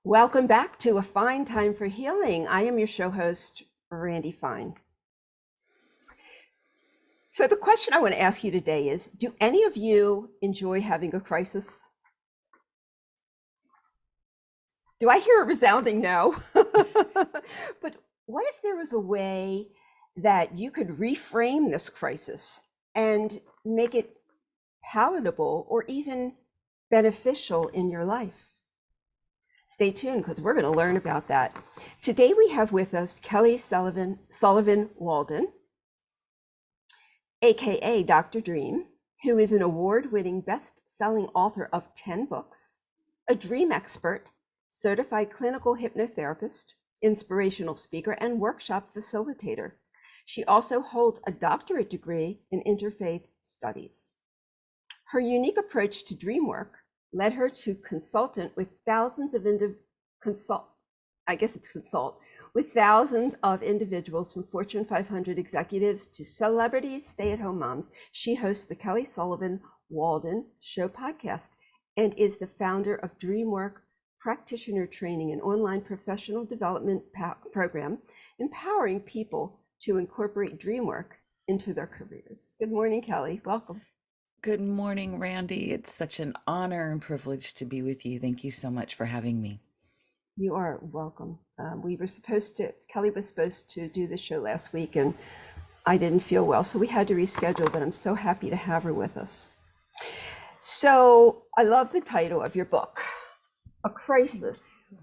Welcome back to A Fine Time for Healing. I am your show host, Randi Fine. So the question I want to ask you today is, do any of you enjoy having a crisis? Do I hear a resounding no? But what if there was a way that you could reframe this crisis and make it palatable or even beneficial in your life? Stay tuned because we're going to learn about that. Today we have with us Kelly Sullivan Walden, aka Dr. Dream, who is an award-winning best-selling author of 10 books, a dream expert, certified clinical hypnotherapist, inspirational speaker, and workshop facilitator. She also holds a doctorate degree in interfaith studies. Her unique approach to dream work led her to consult with thousands of individuals from Fortune 500 executives to celebrities, stay-at-home moms. She hosts the Kelly Sullivan Walden Show podcast and is the founder of DreamWork Practitioner Training, an online professional development program empowering people to incorporate dream work into their careers. Good morning, Kelly. Welcome. Good morning, Randi. It's such an honor and privilege to be with you. Thank you so much for having me. You are welcome. Kelly was supposed to do the show last week and I didn't feel well, so we had to reschedule, but I'm so happy to have her with us. So I love the title of your book. A crisis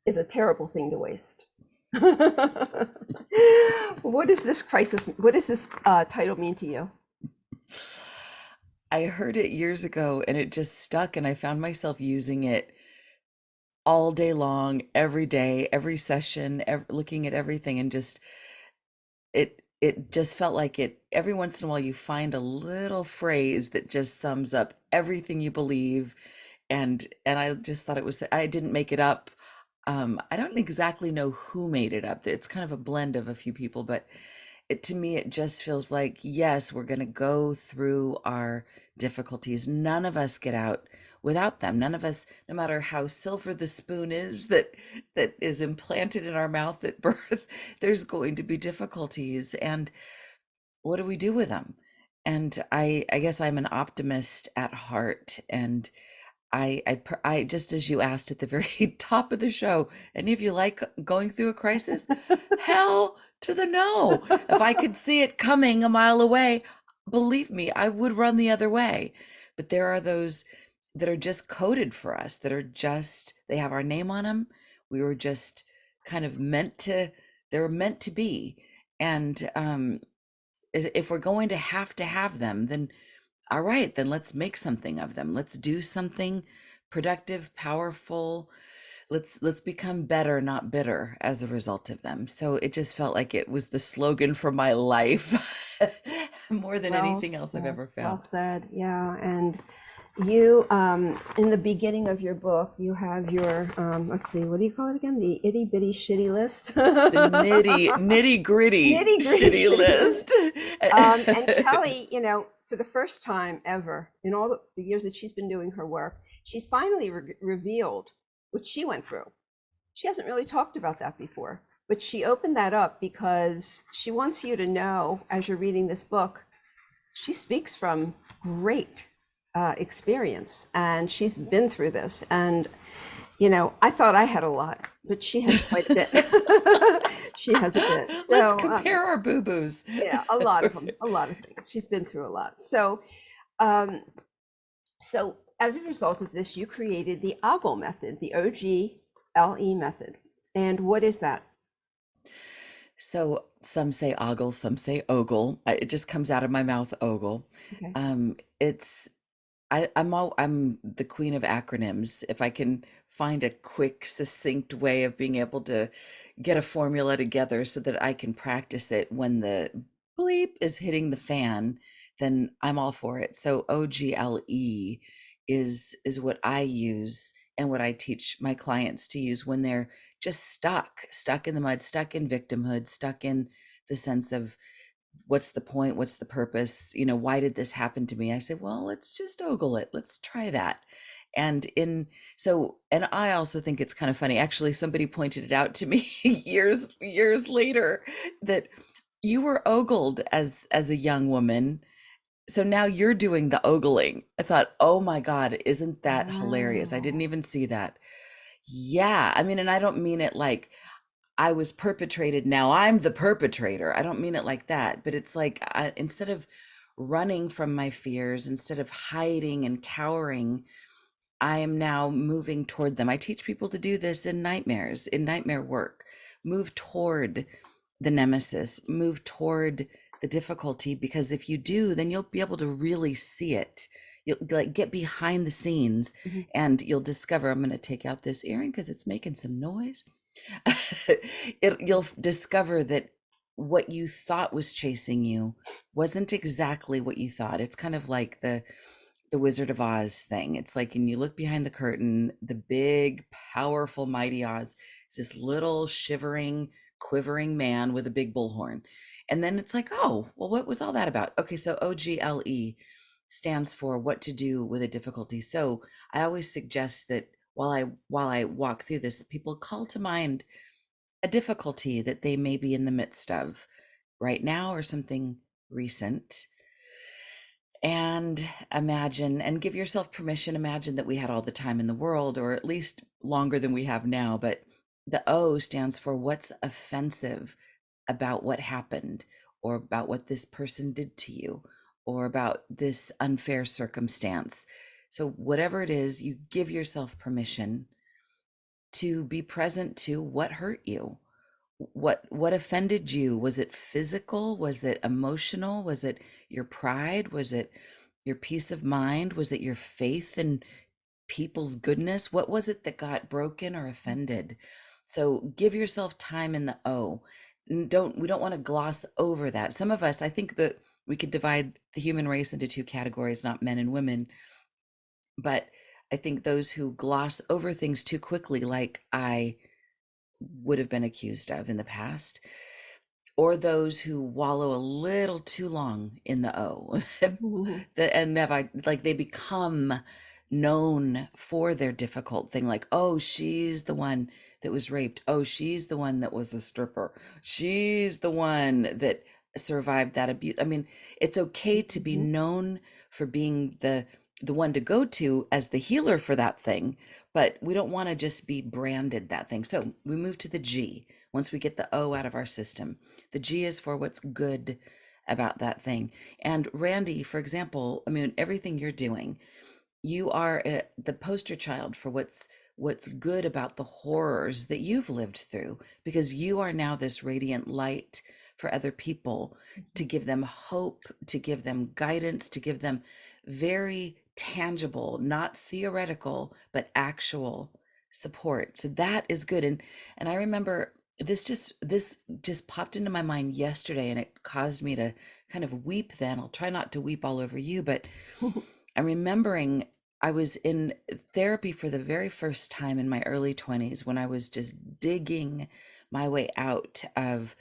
is a terrible thing to waste. What does this title mean to you? I heard it years ago and it just stuck, and I found myself using it all day long, every day, every session, looking at everything, and just it just felt like it. Every once in a while you find a little phrase that just sums up everything you believe, and I just thought I didn't make it up. I don't exactly know who made it up. It's kind of a blend of a few people, but to me, it just feels like, yes, we're going to go through our difficulties. None of us get out without them. None of us, no matter how silver the spoon is that is implanted in our mouth at birth, there's going to be difficulties. And what do we do with them? And I guess I'm an optimist at heart, and I just as you asked at the very top of the show, any of you like going through a crisis? Hell to the no. If I could see it coming a mile away, believe me, I would run the other way. But there are those that are just coded for us, that are just, they have our name on them. We were just kind of they were meant to be. And if we're going to have them, then all right, then let's make something of them. Let's do something productive, powerful. Let's become better, not bitter as a result of them. So it just felt like it was the slogan for my life more than anything else I've ever Well found. said. Yeah. And you, in the beginning of your book, you have your, let's see, what do you call it again? The itty bitty shitty list. The nitty gritty Nitty gritty shitty shitty list. list. And Kelly, for the first time ever in all the years that she's been doing her work, she's finally revealed what she went through. She hasn't really talked about that before, but she opened that up because she wants you to know, as you're reading this book, she speaks from great experience and she's been through this. And, I thought I had a lot, but she has quite a bit. She has a bit. So, Let's compare our boo-boos. Yeah, a lot of them, a lot of things. She's been through a lot. So, so as a result of this, you created the OGLE method, the OGLE method. And what is that? So some say ogle, some say ogle. It just comes out of my mouth, ogle. Okay. It's I'm the queen of acronyms. If I can find a quick, succinct way of being able to get a formula together so that I can practice it when the bleep is hitting the fan, then I'm all for it. So OGLE is what I use and what I teach my clients to use when they're just stuck in the mud, stuck in victimhood, stuck in the sense of what's the point? What's the purpose? Why did this happen to me? I say, well, let's just ogle it. Let's try that. And in so and I also think it's kind of funny. Actually, somebody pointed it out to me years later that you were ogled as a young woman. So now you're doing the ogling. I thought, "Oh my God, isn't that hilarious? I didn't Wow. even see that." Yeah, I mean, and I don't mean it like I was perpetrated, now I'm the perpetrator. I don't mean it like that, but it's like instead of running from my fears, instead of hiding and cowering, I am now moving toward them. I teach people to do this in nightmares, in nightmare work. Move toward the nemesis, move toward the difficulty, because if you do, then you'll be able to really see it. You'll like get behind the scenes Mhm. and you'll discover, I'm going to take out this earring because it's making some noise. You'll discover that what you thought was chasing you wasn't exactly what you thought. It's kind of like the Wizard of Oz thing. It's like, and you look behind the curtain, the big, powerful, mighty Oz is this little shivering, quivering man with a big bullhorn. And then it's like, oh, well, what was all that about? Okay, so OGLE stands for what to do with a difficulty. So I always suggest that while I walk through this, people call to mind a difficulty that they may be in the midst of right now or something recent, and imagine and give yourself permission. Imagine that we had all the time in the world, or at least longer than we have now. But the O stands for what's offensive about what happened, or about what this person did to you, or about this unfair circumstance. So, whatever it is, you give yourself permission to be present to what hurt you. What offended you? Was it physical? Was it emotional? Was it your pride? Was it your peace of mind? Was it your faith in people's goodness? What was it that got broken or offended? So give yourself time in the O. We don't want to gloss over that. Some of us, I think that we could divide the human race into two categories, not men and women, but I think those who gloss over things too quickly, like I would have been accused of in the past, or those who wallow a little too long in the O. Mhm. And never, like, they become known for their difficult thing, like, oh, she's the one that was raped, oh, she's the one that was a stripper, she's the one that survived that abuse. I mean, it's okay to be Mhm. known for being the one to go to as the healer for that thing, but we don't want to just be branded that thing. So we move to the G. Once we get the O out of our system, the G is for what's good about that thing. And Randi, for example, I mean, everything you're doing, you are the poster child for what's good about the horrors that you've lived through, because you are now this radiant light for other people, to give them hope, to give them guidance, to give them very tangible, not theoretical, but actual support. So that is good. And I remember this just popped into my mind yesterday, and it caused me to kind of weep. Then I'll try not to weep all over you, but I'm remembering I was in therapy for the very first time in my early 20s, when I was just digging my way out of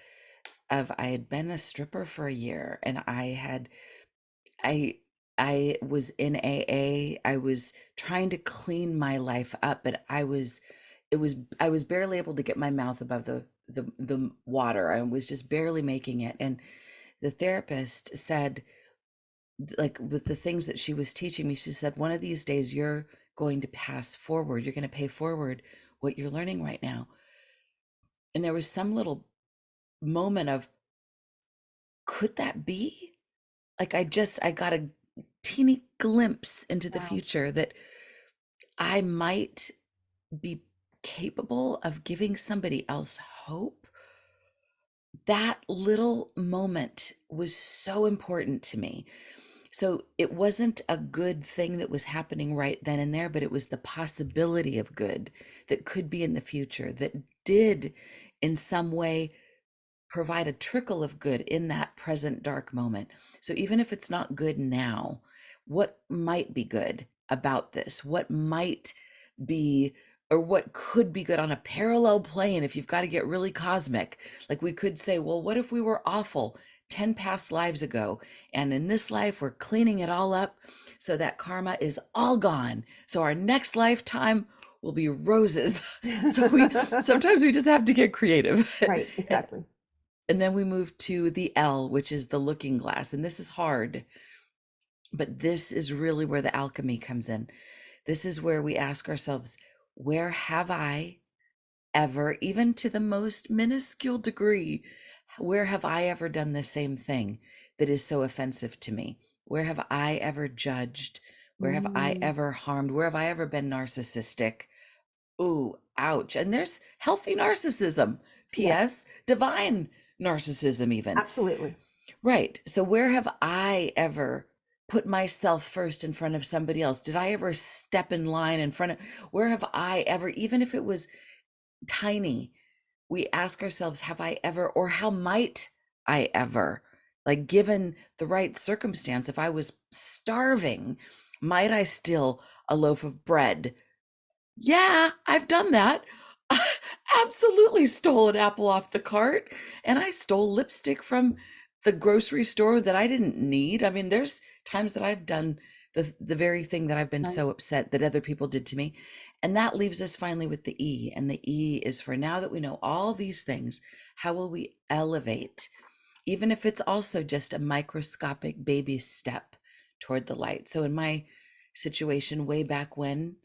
I had been a stripper for a year, and I I was in AA. I was trying to clean my life up, but I was barely able to get my mouth above the water. I was just barely making it. And the therapist said, like, with the things that she was teaching me, she said, one of these days you're going to pass forward, you're going to pay forward what you're learning right now. And there was some little moment of, could that be? Like, I got a teeny glimpse into the Wow. future that I might be capable of giving somebody else hope. That little moment was so important to me. So it wasn't a good thing that was happening right then and there, but it was the possibility of good that could be in the future, that did in some way provide a trickle of good in that present dark moment. So even if it's not good now, what might be good about this? What might be, or what could be good on a parallel plane if you've got to get really cosmic? Like, we could say, well, what if we were awful? 10 past lives ago. And in this life, we're cleaning it all up so that karma is all gone. So our next lifetime will be roses. So we sometimes we just have to get creative. Right, exactly. And then we move to the L, which is the looking glass. And this is hard, but this is really where the alchemy comes in. This is where we ask ourselves, where have I ever, even to the most minuscule degree, where have I ever done the same thing that is so offensive to me? Where have I ever judged? Where have I Mm, ever harmed? Where have I ever been narcissistic? Ooh, ouch. And there's healthy narcissism. yes, P.S. Divine narcissism, even. absolutely. Right. So where have I ever put myself first in front of somebody else? Did I ever step in line in front of, where have I ever, even if it was tiny, we ask ourselves, have I ever, or how might I ever, like given the right circumstance, if I was starving, might I steal a loaf of bread? Yeah, I've done that. I absolutely stole an apple off the cart, and I stole lipstick from the grocery store that I didn't need. I mean, there's times that I've done the very thing that I've been Right. so upset that other people did to me. And that leaves us finally with the E. And the E is for now that we know all these things, how will we elevate? Even if it's also just a microscopic baby step toward the light. So in my situation way back when,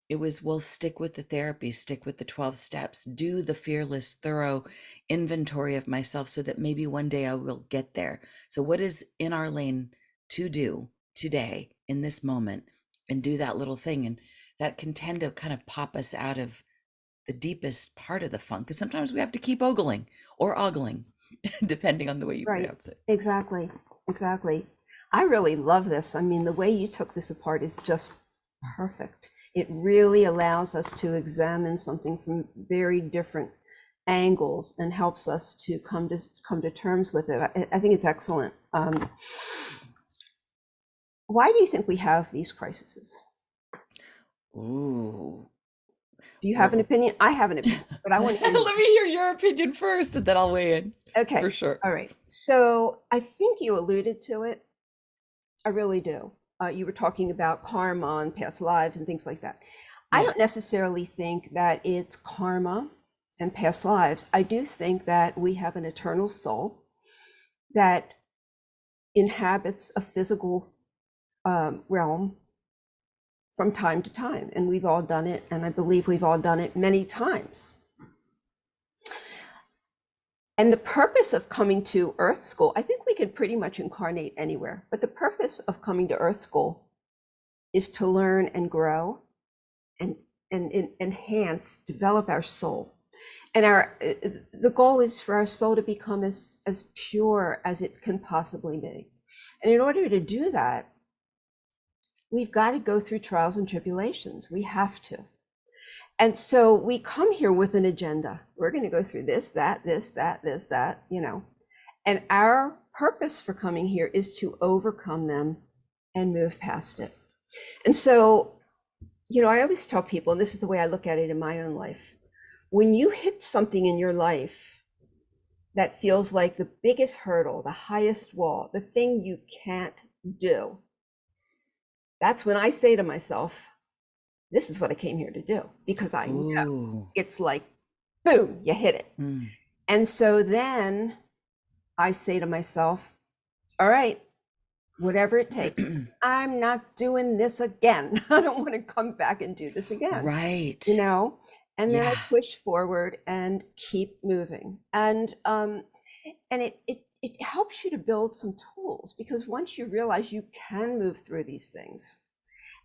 it was, well, stick with the therapy, stick with the 12 steps, do the fearless, thorough inventory of myself so that maybe one day I will get there. So, what is in our lane to do today in this moment, and do that little thing? And that can tend to kind of pop us out of the deepest part of the funk. Because sometimes we have to keep ogling or ogling, depending on the way you Right. pronounce it. Exactly. Exactly. I really love this. I mean, the way you took this apart is just perfect. It really allows us to examine something from very different angles and helps us to come to terms with it. I think it's excellent. Why do you think we have these crises? Ooh. Do you have an Well, opinion? I have an opinion, but I want to hear let yours. me hear your opinion first, and then I'll weigh in Okay. for sure. All right. So I think you alluded to it. I really do. You were talking about karma and past lives and things like that. I Yeah. don't necessarily think that it's karma and past lives. I do think that we have an eternal soul that inhabits a physical realm from time to time. And we've all done it. And I believe we've all done it many times. And the purpose of coming to Earth School, I think we could pretty much incarnate anywhere. But the purpose of coming to Earth School is to learn and grow and enhance, develop our soul. And the goal is for our soul to become as pure as it can possibly be. And in order to do that, we've got to go through trials and tribulations. We have to. And so we come here with an agenda. We're going to go through this, that, this, that, this, that, And our purpose for coming here is to overcome them and move past it. And so, I always tell people, and this is the way I look at it in my own life, when you hit something in your life that feels like the biggest hurdle, the highest wall, the thing you can't do, that's when I say to myself, this is what I came here to do, because I know Ooh. it's like, boom, you hit it. Mm. And so then I say to myself, all right, whatever it takes. I'm not doing this again. I don't want to come back and do this again, Right. And then I Yeah. push forward and keep moving. And it helps you to build some tools, because once you realize you can move through these things,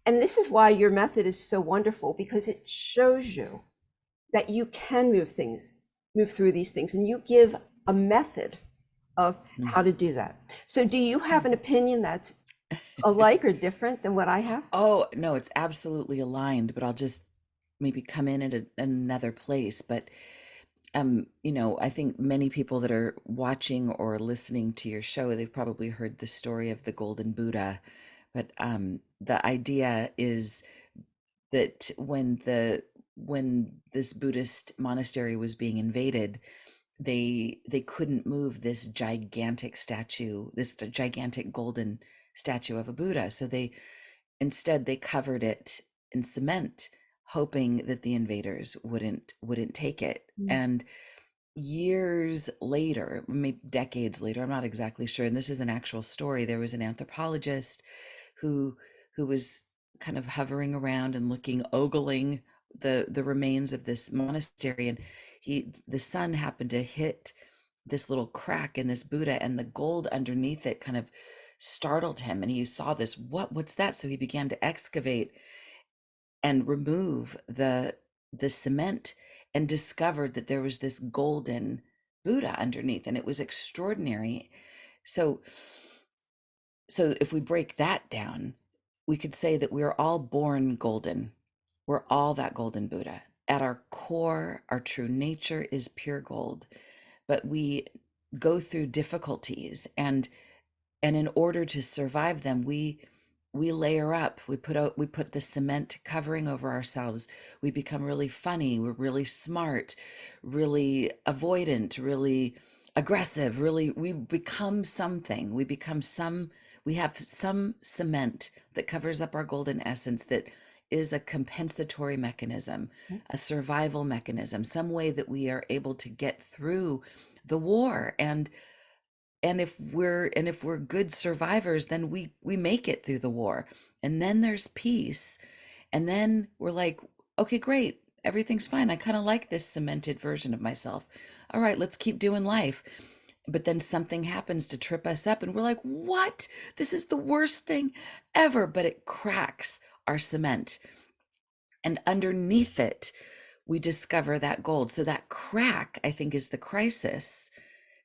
and this is why your method is so wonderful, because it shows you that you can move through these things, and you give a method of Mm. how to do that. So do you have an opinion that's alike or different than what I have? Oh, no, it's absolutely aligned, but I'll just maybe come in at another place. But I think many people that are watching or listening to your show, they've probably heard the story of the Golden Buddha. But the idea is that when this Buddhist monastery was being invaded, they couldn't move this gigantic statue, this gigantic golden statue of a Buddha. So instead they covered it in cement, hoping that the invaders wouldn't take it. Mm. And years later, maybe decades later, I'm not exactly sure, and this is an actual story, there was an anthropologist who was kind of hovering around and looking, ogling the remains of this monastery, and the sun happened to hit this little crack in this Buddha, and the gold underneath it kind of startled him, and he saw this, what's that? So he began to excavate and remove the cement, and discovered that there was this golden Buddha underneath, and it was extraordinary. So if we break that down, we could say that we're all born golden. We're all that golden Buddha. At our core, our true nature is pure gold, but we go through difficulties, and in order to survive them, we layer up, we put the cement covering over ourselves. We become really funny, we're really smart, really avoidant, really aggressive, really we become something. We have some cement that covers up our golden essence, that is a compensatory mechanism, a survival mechanism, some way that we are able to get through the war. And if we're good survivors, then we make it through the war, and then there's peace, and then we're like, okay, great, everything's fine, I kind of like this cemented version of myself, all right, let's keep doing life. But then something happens to trip us up, and we're like, what, this is the worst thing ever, but it cracks our cement, and underneath it we discover that gold. So that crack, I think, is the crisis.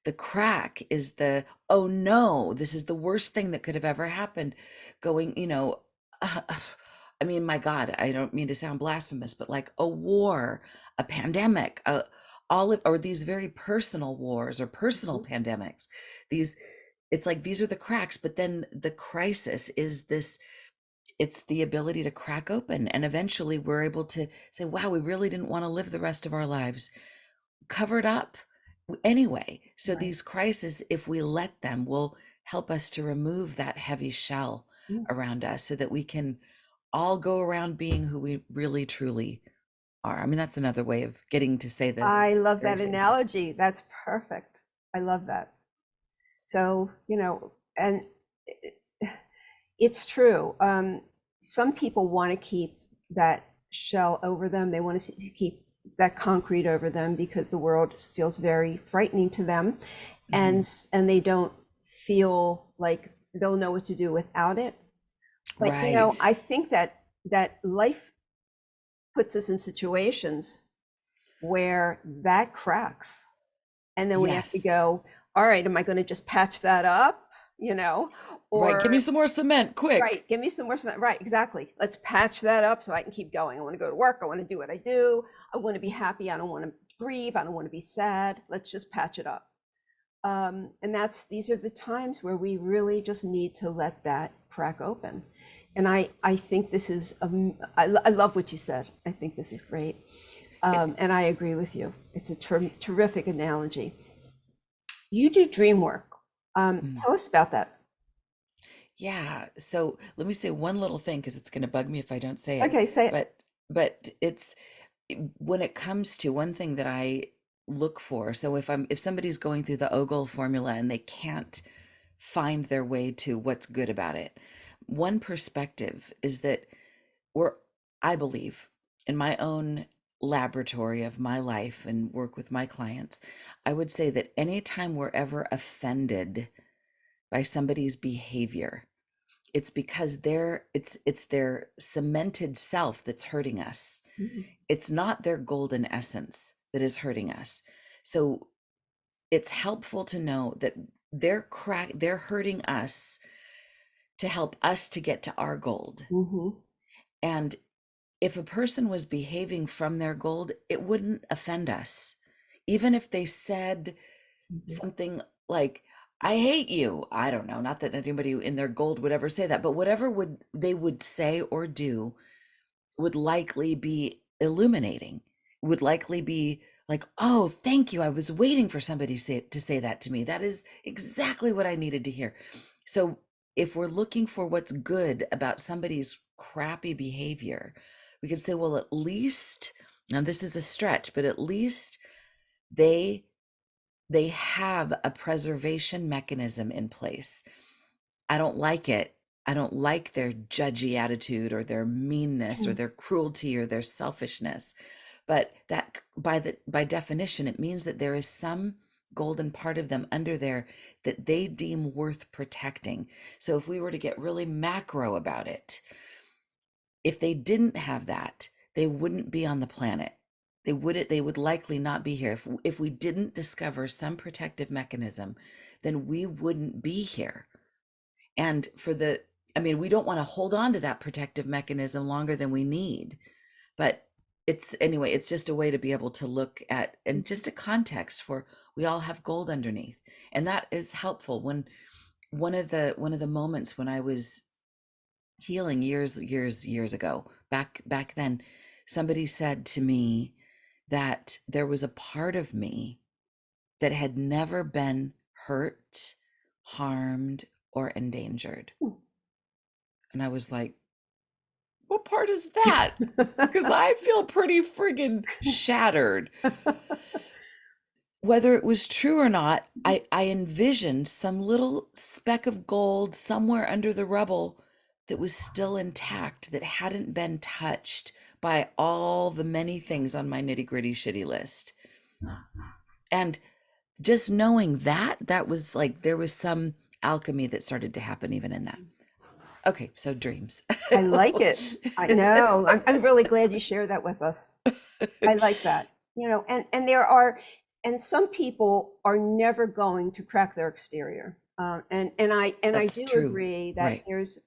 The crack is the, oh no, this is the worst thing that could have ever happened. Going, I mean, my God, I don't mean to sound blasphemous, but like a war, a pandemic, or these very personal wars or personal Mhm. pandemics. These, it's like these are the cracks, but then the crisis is this, it's the ability to crack open. And eventually we're able to say, wow, we really didn't want to live the rest of our lives covered up anyway. So Right. these crises, if we let them, will help us to remove that heavy shell Mm. around us, so that we can all go around being who we really truly are. I mean, that's another way of getting to say the I love very that same thing. analogy. That's perfect. I love that. So, and it's true. Some people want to keep that shell over them. They want to keep that concrete over them because the world feels very frightening to them, Hmm. and they don't feel like they'll know what to do without it. But Right. I think that life puts us in situations where that cracks, and then we have to Yes. go, all right, am I going to just patch that up, you know, Right. Give me or some more cement, quick. right, give me some more cement. Right, exactly. Let's patch that up so I can keep going. I want to go to work. I want to do what I do. I want to be happy. I don't want to grieve. I don't want to be sad. Let's just patch it up. And these are the times where we really just need to let that crack open. And I think this is, I love what you said. I think this is great. It, And I agree with you. It's a terrific analogy. You do dream work. mm. Tell us about that. Yeah. So let me say one little thing, because it's going to bug me if I don't say it. Okay, say it. But when it comes to one thing that I look for. So if somebody's going through the OGLE formula and they can't find their way to what's good about it, one perspective is that we're, I believe, in my own laboratory of my life and work with my clients, I would say that anytime we're ever offended by somebody's behavior, it's because it's their cemented self that's hurting us. Mhm. It's not their golden essence that is hurting us. So it's helpful to know that they're hurting us to help us to get to our gold. Mhm. And if a person was behaving from their gold, it wouldn't offend us. Even if they said Mhm. something like, I hate you. I don't know, not that anybody in their gold would ever say that, but whatever they would say or do would likely be illuminating, would likely be like, oh, thank you. I was waiting for somebody to say that to me. That is exactly what I needed to hear. So if we're looking for what's good about somebody's crappy behavior, we could say, well, at least, now this is a stretch, but at least they they have a preservation mechanism in place. I don't like it. I don't like their judgy attitude or their meanness or their cruelty or their selfishness. But that by definition, it means that there is some golden part of them under there that they deem worth protecting. So if we were to get really macro about it, if they didn't have that, they wouldn't be on the planet. They would likely not be here. If we didn't discover some protective mechanism, then we wouldn't be here. And I mean, we don't want to hold on to that protective mechanism longer than we need. But it's just a way to be able to look at, and just a context for, we all have gold underneath. And that is helpful. When one of the moments when I was healing years ago, back then, somebody said to me that there was a part of me that had never been hurt, harmed, or endangered. And I was like, what part is that? Because I feel pretty friggin' shattered. Whether it was true or not, I envisioned some little speck of gold somewhere under the rubble that was still intact, that hadn't been touched by all the many things on my nitty gritty shitty list. And just knowing that was like, there was some alchemy that started to happen even in that. Okay, so dreams. I like it. I know. I'm really glad you shared that with us. I like that. You know, and some people are never going to crack their exterior. I That's do true. agree that Right. there's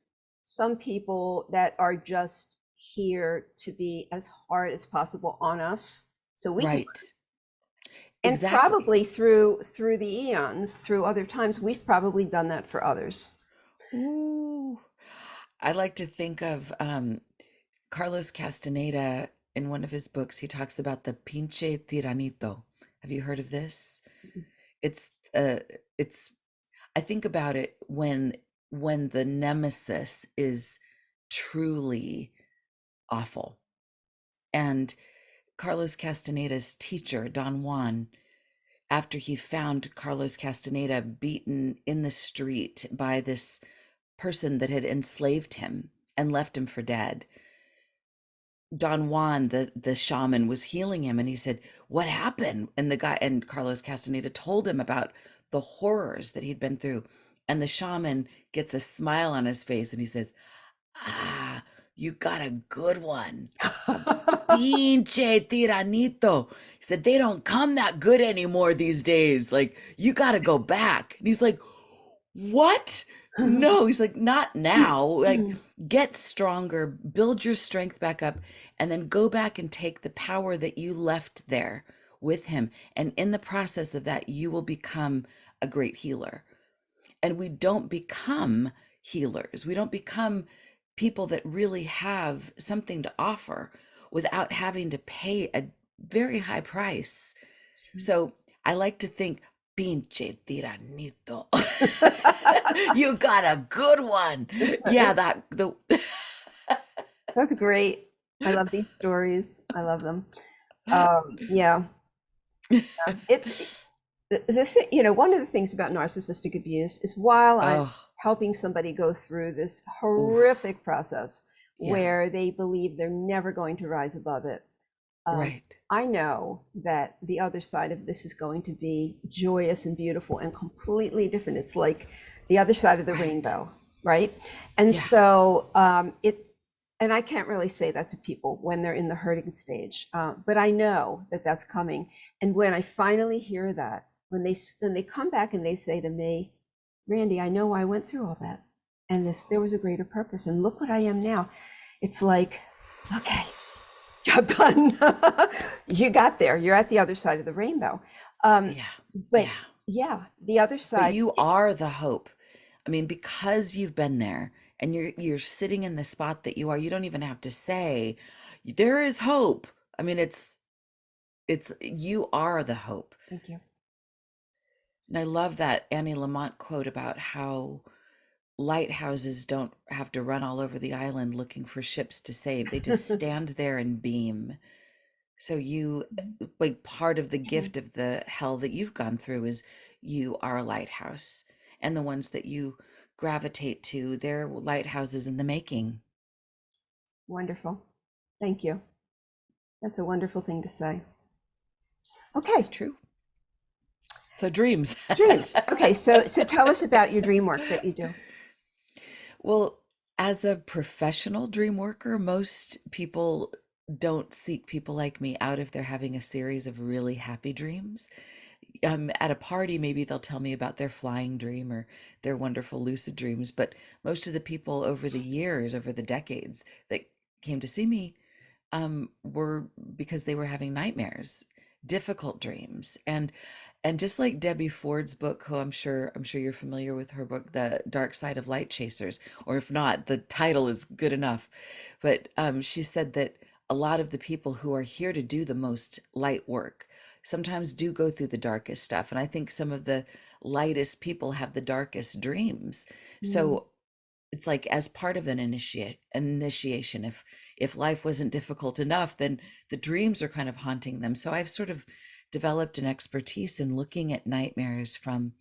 some people that are just here to be as hard as possible on us, so we can. Right. And Exactly. probably through the eons, through other times, we've probably done that for others. Ooh. I like to think of Carlos Castaneda. In one of his books, he talks about the pinche tiranito. Have you heard of this? It's uh it's I think about it when the nemesis is truly awful. And Carlos Castaneda's teacher, Don Juan, after he found Carlos Castaneda beaten in the street by this person that had enslaved him and left him for dead, Don Juan, the shaman, was healing him, and he said, "What happened?" And Carlos Castaneda told him about the horrors that he'd been through. And the shaman gets a smile on his face and he says, "Ah, you got a good one. A pinche tiranito." He said, "They don't come that good anymore these days. Like, you got to go back." And he's like, "What? No." He's like, "Not now. Like, get stronger, build your strength back up, and then go back and take the power that you left there with him. And in the process of that, you will become a great healer." And we don't become healers. We don't become people that really have something to offer without having to pay a very high price. So I like to think, pinche tiranito. You got a good one. Yeah, that the That's great. I love these stories. I love them. Yeah, it's the thing, you know, one of the things about narcissistic abuse is while I'm oh, helping somebody go through this oof, horrific process yeah, where they believe they're never going to rise above it, right, I know that the other side of this is going to be joyous and beautiful and completely different. It's like the other side of the right, rainbow, right? And yeah, so and I can't really say that to people when they're in the hurting stage, but I know that that's coming. And when I finally hear that, when they come back and they say to me, "Randi, I know I went through all that, and there was a greater purpose, and look what I am now." It's like, okay, job done. You got there. You're at the other side of the rainbow. Um, yeah, but yeah. yeah, the other But side. you are the hope. I mean, because you've been there and you're sitting in the spot that you are, you don't even have to say there is hope. I mean, it's you are the hope. Thank you. And I love that Annie Lamott quote about how lighthouses don't have to run all over the island looking for ships to save. They just stand there and beam. So you, like, part of the gift of the hell that you've gone through is you are a lighthouse. And the ones that you gravitate to, they're lighthouses in the making. Wonderful. Thank you. That's a wonderful thing to say. It's Okay, true. So dreams. dreams. Okay, so tell us about your dream work that you do. Well, as a professional dream worker, most people don't seek people like me out if they're having a series of really happy dreams. At a party, maybe they'll tell me about their flying dream or their wonderful lucid dreams. But most of the people over the years, over the decades that came to see me, were because they were having nightmares, difficult dreams. And just like Debbie Ford's book, who I'm sure you're familiar with her book, The Dark Side of Light Chasers, or if not, the title is good enough. But she said that a lot of the people who are here to do the most light work sometimes do go through the darkest stuff. And I think some of the lightest people have the darkest dreams. Mm, So it's like, as part of an initiation, if life wasn't difficult enough, then the dreams are kind of haunting them. So I've sort of developed an expertise in looking at nightmares from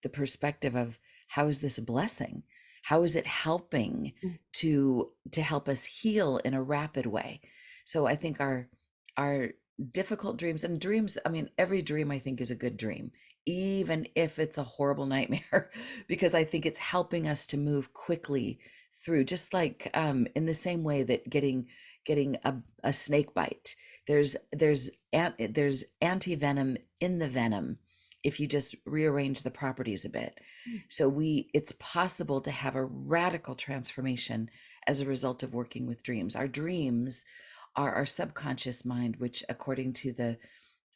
the perspective of, how is this a blessing? How is it helping mm, to help us heal in a rapid way? So I think our difficult dreams, and dreams, I mean, every dream I think is a good dream, even if it's a horrible nightmare, because I think it's helping us to move quickly through, just like in the same way that getting a snake bite, there's anti-venom in the venom if you just rearrange the properties a bit. mm. So it's possible to have a radical transformation as a result of working with dreams. Our dreams are our subconscious mind, which, according to the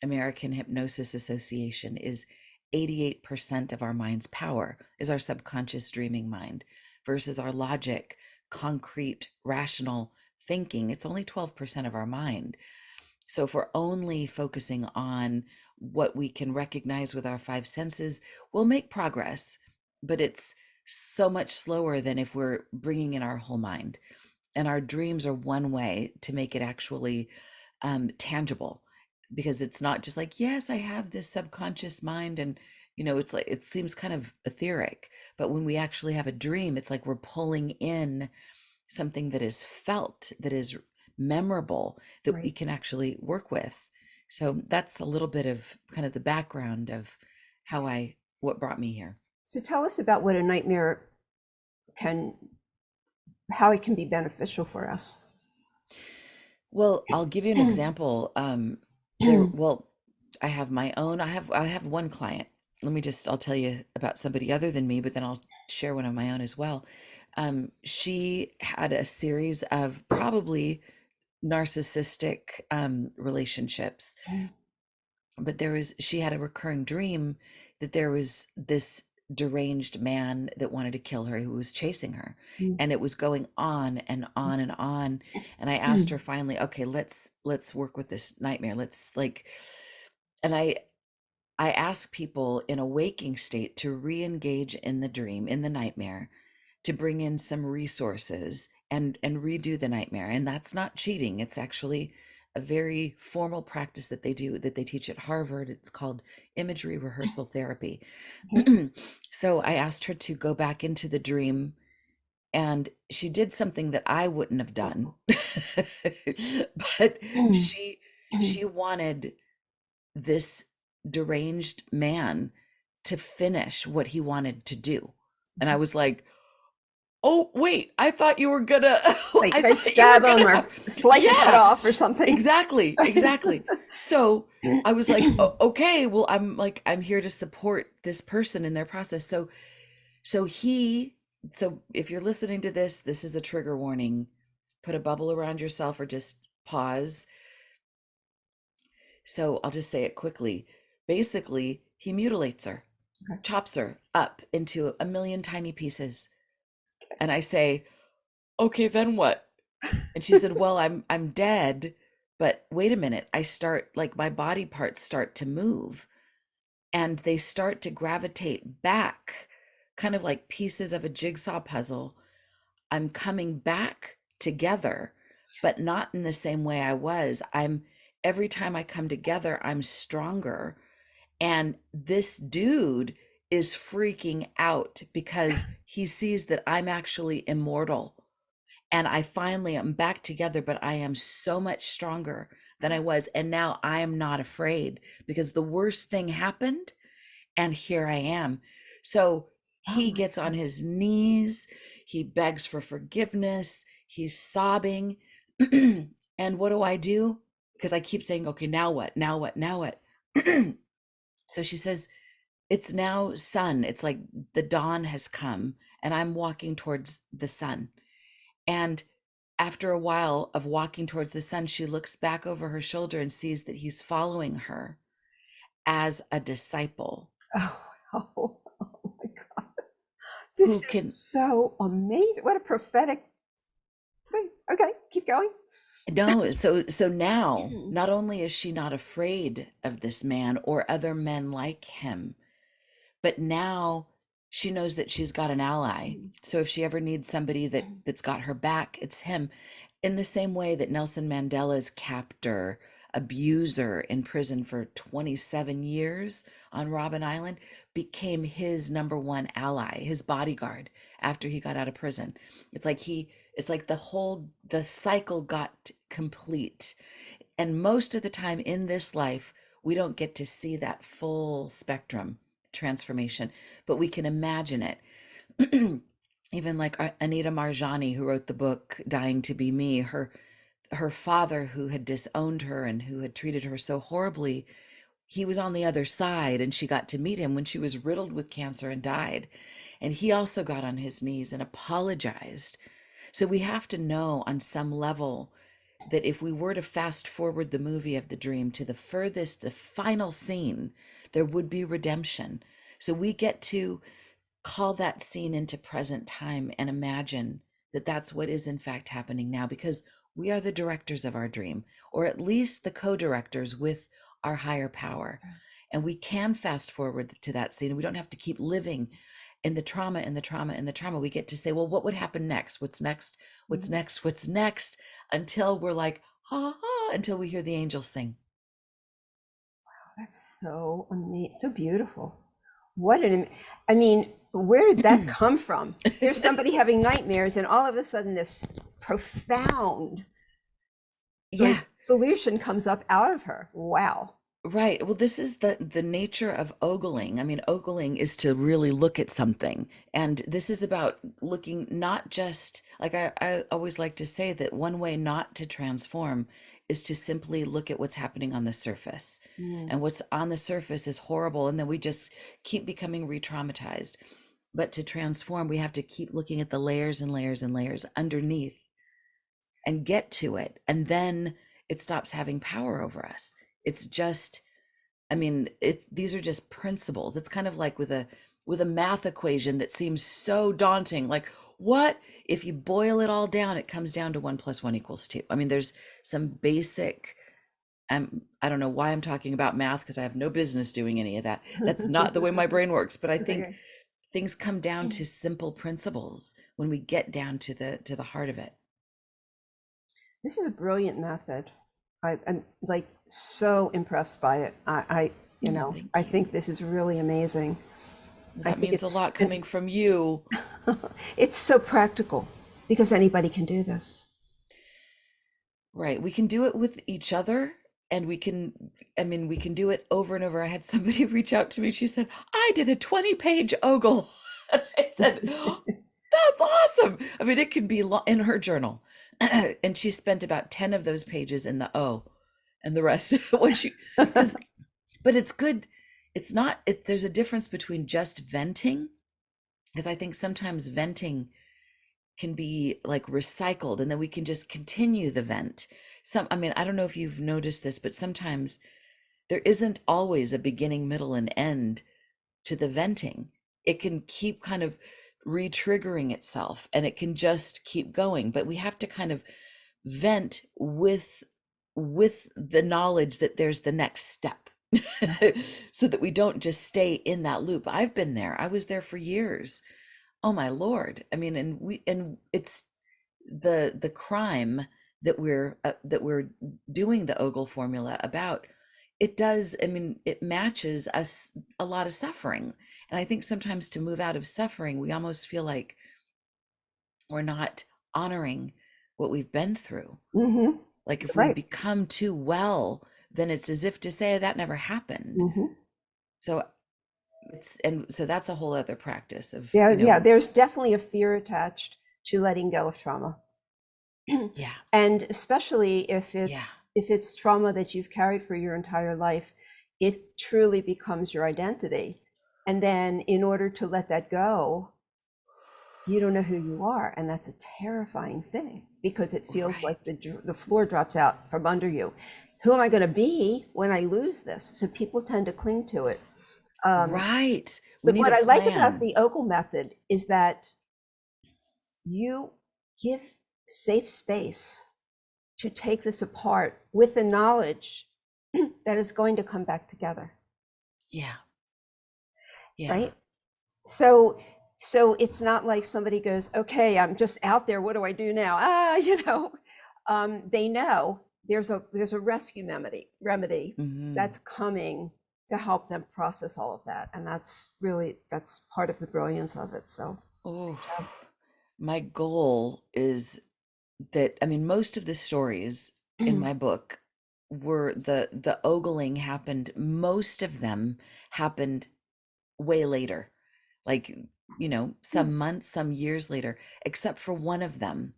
American Hypnosis Association, is 88% of our mind's power is our subconscious dreaming mind, versus our logic, concrete, rational thinking. It's only 12% of our mind. So if we're only focusing on what we can recognize with our five senses, we'll make progress, but it's so much slower than if we're bringing in our whole mind. And our dreams are one way to make it actually tangible, because it's not just like, yes, I have this subconscious mind, and it's like, it seems kind of etheric, but when we actually have a dream, it's like we're pulling in something that is felt, that is memorable, that we Right. can actually work with. So that's a little bit of kind of the background of what brought me here. So tell us about what a nightmare can, how it can be beneficial for us. Well, I'll give you an example. Well, I have one client. I'll tell you about somebody other than me, but then I'll share one of my own as well. She had a series of probably narcissistic relationships, but she had a recurring dream that there was this deranged man that wanted to kill her, who was chasing her, Mm, and it was going on and on and on. And I asked her mm, finally, okay, let's work with this nightmare, let's like. And I ask people in a waking state to re-engage in the dream, in the nightmare, to bring in some resources and redo the nightmare. And that's not cheating. It's actually a very formal practice that they do, that they teach at Harvard. It's called imagery rehearsal therapy. okay. So I asked her to go back into the dream, and she did something that I wouldn't have done. But Mm, she wanted this deranged man to finish what he wanted to do. And I was like, oh, wait, I thought you were gonna, like I right, thought you were stab him gonna or have, slice his head yeah, off or something. exactly, exactly. So I was like, okay, well, I'm here to support this person in their process. So he, so if you're listening to this, this is a trigger warning. Put a bubble around yourself or just pause. So I'll just say it quickly. Basically, he mutilates her, Okay. chops her up into a million tiny pieces. And I say, okay, then what? And she said, well, I'm dead, But wait a minute, I start like my body parts start to move and they start to gravitate back, kind of like pieces of a jigsaw puzzle. I'm coming back together, but not in the same way I was. Every time I come together, I'm stronger. And this dude is freaking out because he sees that I'm actually immortal. And I finally am back together, but I am so much stronger than I was. And now I am not afraid because the worst thing happened and here I am. So Oh he my gets on God. his knees, he begs for forgiveness, he's sobbing. And what do? Because I keep saying, okay, now what? Now what? Now what? So she says, it's now sun. It's like the dawn has come and I'm walking towards the sun. And after a while of walking towards the sun, she looks back over her shoulder and sees that he's following her as a disciple Oh, oh my God. who This is can so amazing. What a prophetic. Okay, keep going. no. So now not only is she not afraid of this man or other men like him, but now she knows that she's got an ally. So if she ever needs somebody that's got her back, it's him. In the same way that Nelson Mandela's captor, abuser in prison for 27 years on Robben Island, became his number one ally, his bodyguard after he got out of prison. It's like the cycle got complete. And most of the time in this life, we don't get to see that full spectrum transformation, but we can imagine it. Even like Anita Marjani, who wrote the book Dying to Be Me, her father, who had disowned her and who had treated her so horribly, he was on the other side, and she got to meet him when she was riddled with cancer and died. And he also got on his knees and apologized. So we have to know on some level that if we were to fast forward the movie of the dream to the furthest, the final scene, there would be redemption. So we get to call that scene into present time and imagine that that's what is in fact happening now, because we are the directors of our dream, or at least the co-directors with our higher power. And we can fast forward to that scene. We don't have to keep living in the trauma and the trauma and the trauma. We get to say, well, what would happen next? What's next? What's next? What's next? Until we're like, ha ha, until we hear the angels sing. That's so amazing, so beautiful. What an, I mean, where did that come from? Here's somebody having nightmares, and all of a sudden, this profound Yeah. solution comes up out of her. Wow. Right. Well, this is the nature of ogling. I mean, ogling is to really look at something. And this is about looking not just like I always like to say that one way not to transform is to simply look at what's happening on the surface. And what's on the surface is horrible. And then we just keep becoming re-traumatized. But to transform, we have to keep looking at the layers and layers and layers underneath and get to it. And then it stops having power over us. It's just, I mean, these are just principles. It's kind of like with a math equation that seems so daunting. Like, what if you boil it all down, it comes down to 1 + 1 = 2. I mean, there's some basic, I don't know why I'm talking about math because I have no business doing any of that. That's not the way my brain works. But I think Okay. things come down to simple principles when we get down to the heart of it. This is a brilliant method. I'm like so impressed by it. Oh, thank I you. think this is really amazing. I That think means a it's lot coming from you. it's so practical because anybody can do this. Right. We can do it with each other, and I mean, we can do it over and over. I had somebody reach out to me. She said, I did a 20-page ogle. And I said, "Oh, that's awesome. I mean, it can be in her journal. And she spent about 10 of those pages in the O, and the rest when because, but it's good. It's not, there's a difference between just venting, because I think sometimes venting can be like recycled and then we can just continue the vent. I mean, I don't know if you've noticed this, but sometimes there isn't always a beginning, middle, and end to the venting. It can keep kind of re-triggering itself and it can just keep going, but we have to kind of vent with the knowledge that there's the next step. So that we don't just stay in that loop. I've been there. I was there for years. Oh my Lord. I mean, and it's the crime that we're doing the OGLE formula about. It does, I mean, it matches us a lot of suffering. And I think sometimes to move out of suffering, we almost feel like we're not honoring what we've been through. Mm-hmm. Like if we Right. become too well, then it's as if to say that never happened. Mm-hmm. So and so that's a whole other practice of, Yeah, yeah. There's definitely a fear attached to letting go of trauma. yeah, And especially yeah, if it's trauma that you've carried for your entire life, it truly becomes your identity. And then in order to let that go, you don't know who you are, and that's a terrifying thing because it feels like right, the floor drops out from under you. Who am I going to be when I lose this? So people tend to cling to it. right. We But need a what I like about plan. the OGLE method is that you give safe space to take this apart with the knowledge that is going to come back together, Yeah, yeah, right? So it's not like somebody goes, okay, I'm just out there, what do I do now? They know there's a rescue remedy hmm, that's coming to help them process all of that, and that's part of the brilliance of it. So oh, my goal is that, I mean, most of the stories in my book were the ogling happened, most of them happened way later, like, some months, some years later, except for one of them.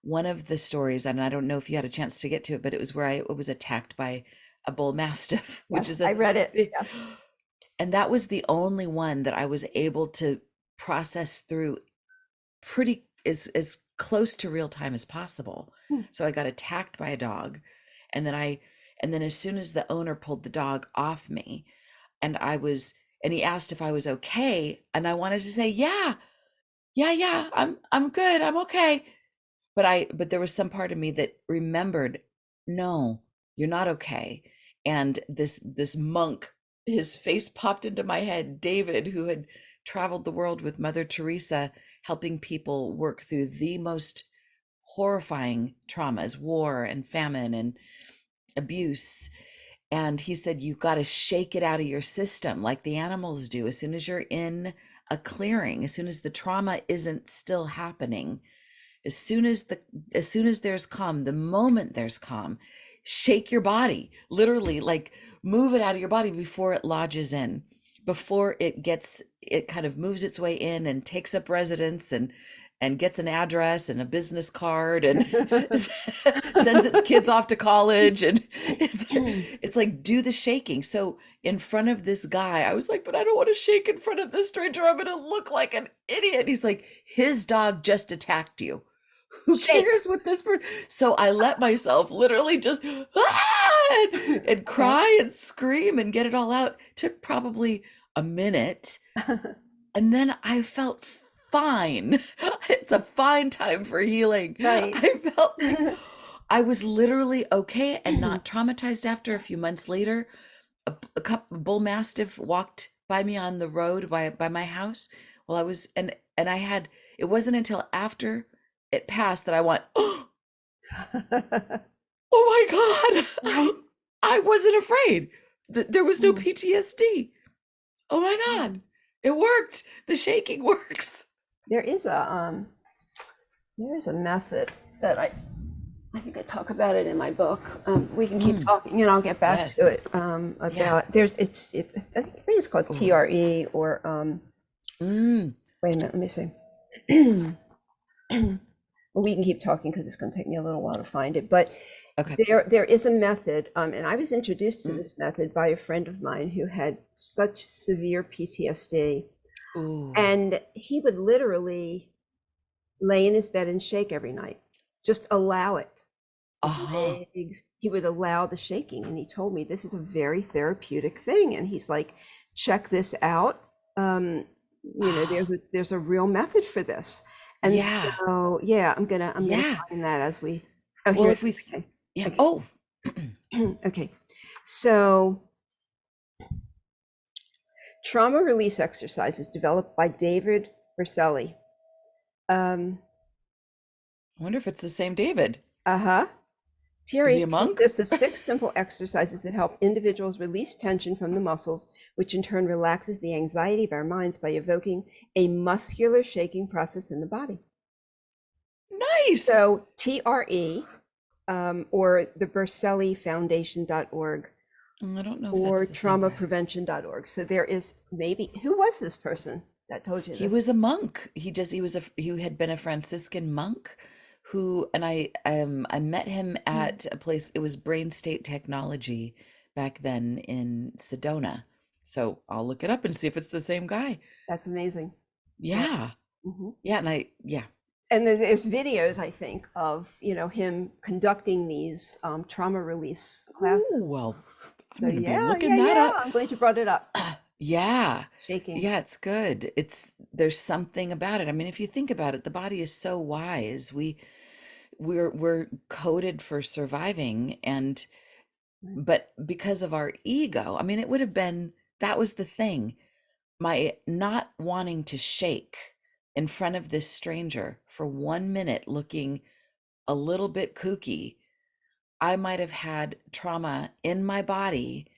One of the stories, and I don't know if you had a chance to get to it, but it was where I was attacked by a bull mastiff, which yes, is I read it. big, Yeah. and that was the only one that I was able to process through pretty as close to real time as possible. So I got attacked by a dog, and then as soon as the owner pulled the dog off me, and he asked if I was okay, and I wanted to say, yeah, yeah, I'm good, I'm okay. But there was some part of me that remembered, no, you're not okay. And this monk, his face popped into my head, David, who had traveled the world with Mother Teresa, helping people work through the most horrifying traumas, war and famine and abuse. And he said, you got to shake it out of your system like the animals do. As soon as you're in a clearing, as soon as the trauma isn't still happening, as soon as there's calm, the moment there's calm, shake your body, literally, like move it out of your body before it lodges in, before it kind of moves its way in and takes up residence and gets an address and a business card and sends its kids off to college, and it's like, do the shaking. So in front of this guy, I was like, but I don't want to shake in front of this stranger, I'm gonna look like an idiot. He's like, his dog just attacked you, who Shake. cares what this person? So I let myself literally just and Okay. cry and scream and get it all out. Took probably a minute, and then I felt fine. It's a fine time for healing. Right. I felt like I was literally okay and not traumatized. After a few months later, a bull mastiff walked by me on the road by my house while I was, and I had, it wasn't until after it passed that I went, oh my God, Right. I wasn't afraid. There was no PTSD. Oh my God, it worked. The shaking works. There is a method that I think I talk about it in my book. We can keep Mm, talking, I'll get back yes. to it. Yeah. About it's I think it's called Oh. TRE or Mm, wait a minute, let me see. Well, we can keep talking because it's going to take me a little while to find it. But okay. there is a method, and I was introduced to Mm. this method by a friend of mine who had such severe PTSD, Ooh. and he would literally lay in his bed and shake every night. Just allow it. His Uh-huh. legs, he would allow the shaking. And he told me this is a very therapeutic thing. And he's like, check this out. There's a real method for this. And Yeah. so yeah, I'm gonna Yeah. find that as we oh Well, here it if we, is. Okay. yeah. Okay. Oh, Okay. So, trauma release exercises developed by David Berceli. Um, I wonder if it's the same David. uh-huh. Is he Theory a monk? consists of 6 simple exercises that help individuals release tension from the muscles, which in turn relaxes the anxiety of our minds by evoking a muscular shaking process in the body. Nice. So TRE, or the Berceli Foundation.org, I don't know if that's or the same guy. traumaprevention.org. So there is maybe, who was this person that told you He this? was a monk. He had been a Franciscan monk who, and I met him Hmm, at a place, it was Brain State Technology back then in Sedona. So I'll look it up and see if it's the same guy. that's amazing. Yeah. Yeah. Mhm. Yeah, yeah. And there's videos, I think, of him conducting these trauma release Ooh, classes. well, I'm So gonna be yeah, looking yeah, that yeah. up. I'm glad you brought it up. Yeah. Shaking. Yeah, it's good. There's something about it. I mean, if you think about it, the body is so wise. We're coded for surviving, and Right. but because of our ego, I mean, it would have been, that was the thing. My not wanting to shake in front of this stranger for 1 minute looking a little bit kooky, I might have had trauma in my body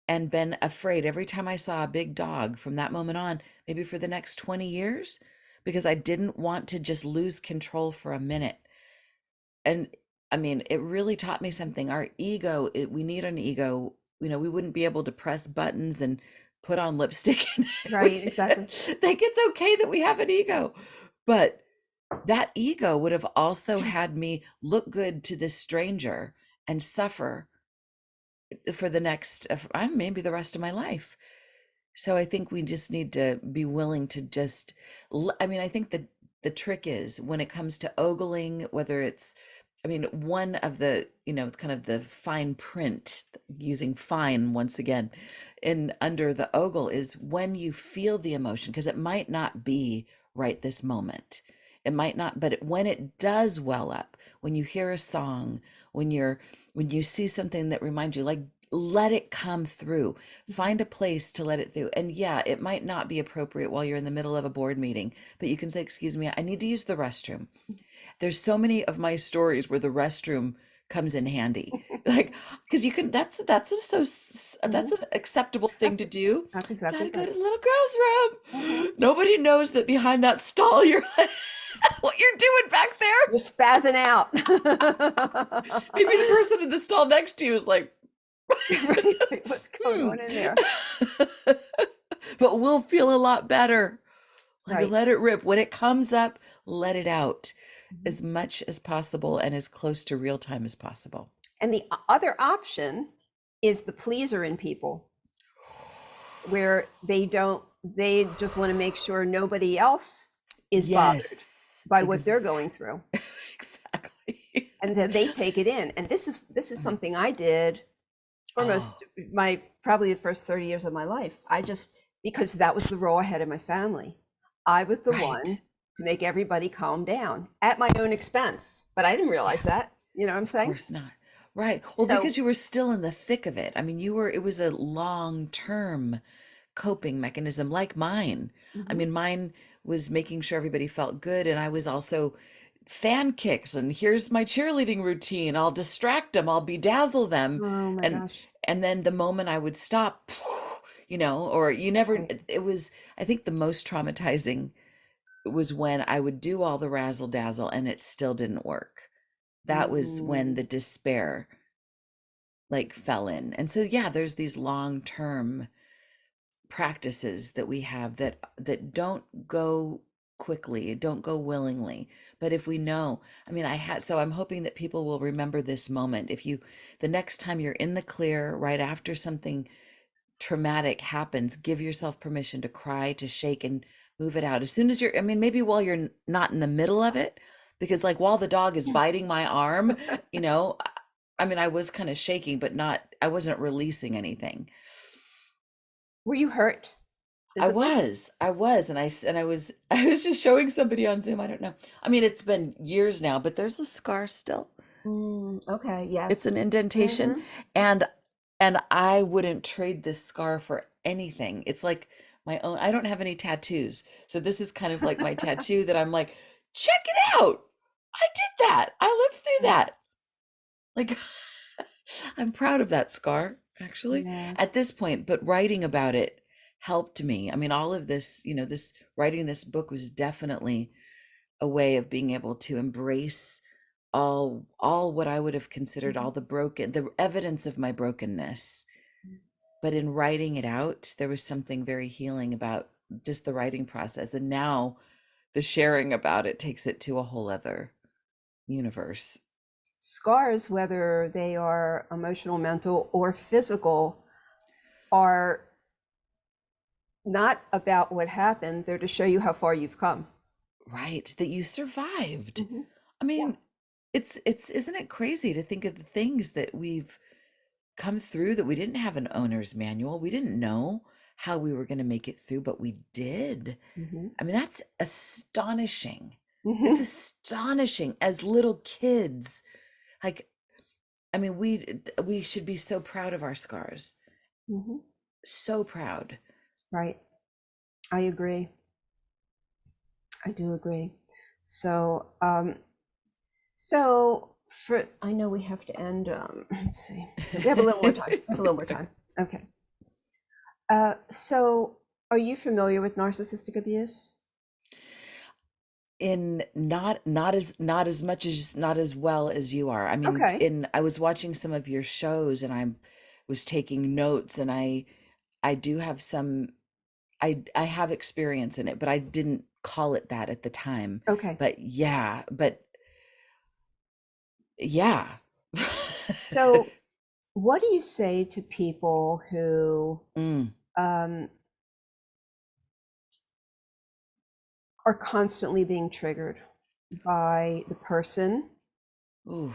and been afraid every time I saw a big dog from that moment on, maybe for the next 20 years, because I didn't want to just lose control for a minute. And I mean, it really taught me something. Our ego, we need an ego. We wouldn't be able to press buttons and put on lipstick. And Right, exactly. think it's okay that we have an ego. But that ego would have also had me look good to this stranger and suffer for the next, maybe the rest of my life. So I think we just need to be willing to just, I mean, I think the trick is when it comes to ogling, whether it's, I mean, one of the, kind of the fine print, using fine once again, in under the ogle is when you feel the emotion, because it might not be right this moment. It might not, but when it does well up, when you hear a song, when you see something that reminds you, like, let it come through. Find a place to let it through. And yeah, it might not be appropriate while you're in the middle of a board meeting, but you can say, "Excuse me, I need to use the restroom." There's so many of my stories where the restroom comes in handy. Like, because you can, that's Mhm. an acceptable thing to Accepted. do. That's exactly Gotta go right. to the little girl's Mhm. room. Nobody knows that behind that stall, you're like, what you're doing back there. You're spazzing out. Maybe the person in the stall next to you is like, Right, right. What's going hmm. on in there? But we'll feel a lot better. Like, Right. let it rip. When it comes up, let it out Mhm. as much as possible and as close to real time as possible. And the other option is the pleaser in people, where they just want to make sure nobody else is bothered Yes, by what they're going through. exactly. And then they take it in. And this is something I did for Oh, most my probably the first 30 years of my life. I just, because that was the role I had in my family. I was the one right. to make everybody calm down at my own expense. But I didn't Yeah, realize that. You know what I'm of saying? course not. Right. Well, So because you were still in the thick of it. I mean, it was a long-term coping mechanism like mine. I mhm. mean, mine was making sure everybody felt good. And I was also fan kicks, and here's my cheerleading routine. I'll distract them, I'll bedazzle them. Oh my And gosh. then the moment I would stop, or you never, Right. it was, I think the most traumatizing was when I would do all the razzle dazzle and it still didn't work. That was when Mm. the despair like fell in. And so yeah, there's these long-term practices that we have that don't go quickly, don't go willingly. But if we know, I mean, I'm hoping that people will remember this moment. If you, the next time you're in the clear, right after something traumatic happens, give yourself permission to cry, to shake, and move it out. As soon as I mean, maybe while you're not in the middle of it, because like while the dog is biting my arm, you know, I mean, I was kind of shaking, but I wasn't releasing anything. Were you hurt I physically? was, I was, and I was, I was just showing somebody on Zoom. I don't know. I mean, it's been years now, but there's a scar still. Okay, It's an yes. indentation, Mm-hmm. and I wouldn't trade this scar for anything. It's like my own. I don't have any tattoos, so this is kind of like my tattoo that I'm like, check it out. I did that. I lived through that. Like, I'm proud of that scar, actually, at Yes. this point, but writing about it helped me. I mean, all of this, this writing this book was definitely a way of being able to embrace all what I would have considered all the evidence of my brokenness. But in writing it out, there was something very healing about just the writing process. And now the sharing about it takes it to a whole other universe. Scars, whether they are emotional, mental, or physical, are not about what happened. They're to show you how far you've come. Right, that you survived. Hmm. I Yeah. mean, it's isn't it crazy to think of the things that we've come through that we didn't have an owner's manual. We didn't know how we were going to make it through, but we did. Hmm. I mean, that's astonishing. It's Hmm. astonishing as little kids. Like, I mean, we should be so proud of our scars. Hmm. So proud. Right. I agree. I do agree. So, so for I know we have to end. Let's see. We have a little more time. We have a little more time. Okay. So are you familiar with narcissistic abuse? In not as much as not as well as you are. I mean, Okay. in I was watching some of your shows and I was taking notes, and I do have some I have experience in it, but I didn't call it that at the time. Okay. But yeah. So what do you say to people who Mm. um, are constantly being triggered by the person? Ooh.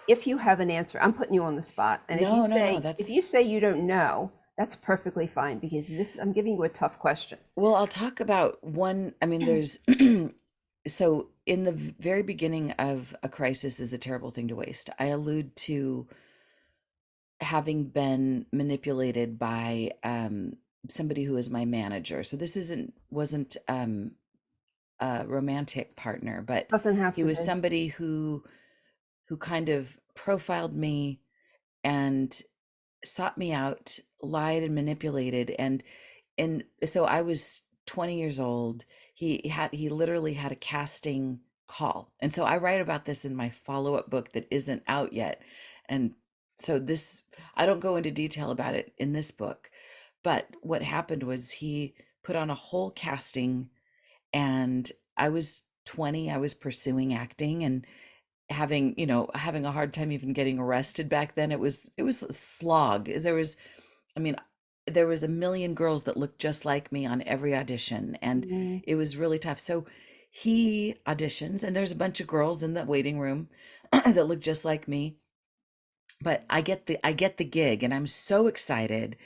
If you have an answer, I'm putting you on the spot. And No, no, no, if that's you say you don't know, that's perfectly fine because this I'm giving you a tough question. well, I'll talk about one. I mean, there's so in the very beginning of a crisis is a terrible thing to waste. I allude to having been manipulated by somebody who is my manager. So this wasn't a romantic partner, but Doesn't have he to was be. somebody who kind of profiled me and sought me out, lied and manipulated. And so I was 20 years old. He literally had a casting call. And so I write about this in my follow-up book that isn't out yet. And so this I don't go into detail about it in this book. But what happened was he put on a whole casting, and I was 20. I was pursuing acting and having a hard time even getting arrested back then. It was a slog. I mean, there was a million girls that looked just like me on every audition, and Mm, it was really tough. So he auditions, and there's a bunch of girls in the waiting room that look just like me. But I get the gig, and I'm so excited.